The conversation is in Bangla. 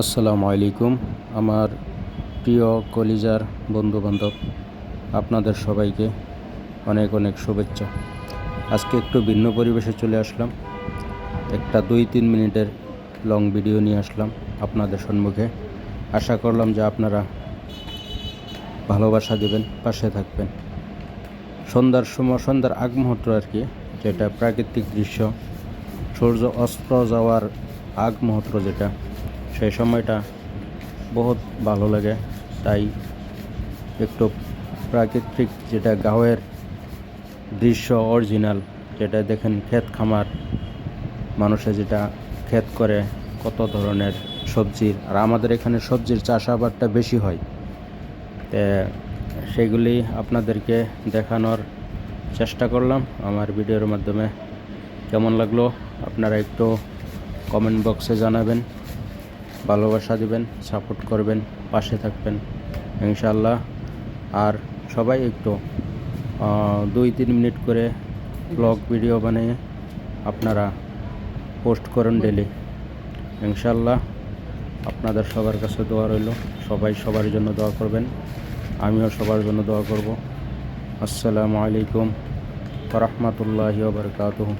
আসসালামু আলাইকুম। আমার প্রিয় কলিজার বন্ধুবান্ধব, আপনাদের সবাইকে অনেক অনেক শুভেচ্ছা। আজকে একটু ভিন্ন পরিবেশে চলে আসলাম। একটা 2-3 মিনিটের লং ভিডিও নিয়ে আসলাম আপনাদের সম্মুখে। আশা করলাম যে আপনারা ভালোবাসা দেবেন, পাশে থাকবেন। সন্ধ্যার আগ মুহূর্ত আর কি, যেটা প্রাকৃতিক দৃশ্য, সূর্য অস্ত যাওয়ার আগ মুহূর্ত যেটা, সেই সময়টা বহুত ভালো লাগে। তাই একটু প্রাকৃতিক যেটা গাঁয়ের দৃশ্য অরিজিনাল, যেটা দেখেন ক্ষেত খামার, মানুষে যেটা ক্ষেত করে কত ধরনের সবজির, আর আমাদের এখানে সবজির চাষাবাদটা বেশি হয়। সেগুলি আপনাদেরকে দেখানোর চেষ্টা করলাম আমার ভিডিওর মাধ্যমে। কেমন লাগলো আপনারা একটু কমেন্ট বক্সে জানাবেন, ভালোবাসা দিবেন, সাপোর্ট করবেন, পাশে থাকবেন ইনশাআল্লাহ। আর সবাই একটু 2-3 মিনিট করে ব্লগ ভিডিও বানিয়ে আপনারা পোস্ট করুন ডেলি ইনশাআল্লাহ। আপনাদের সবার কাছে দোয়া রইল, সবাই সবার জন্য দোয়া করবেন, আমিও সবার জন্য দোয়া করব। আসসালামু আলাইকুম ওয়া রাহমাতুল্লাহি ওয়া বারাকাতুহু।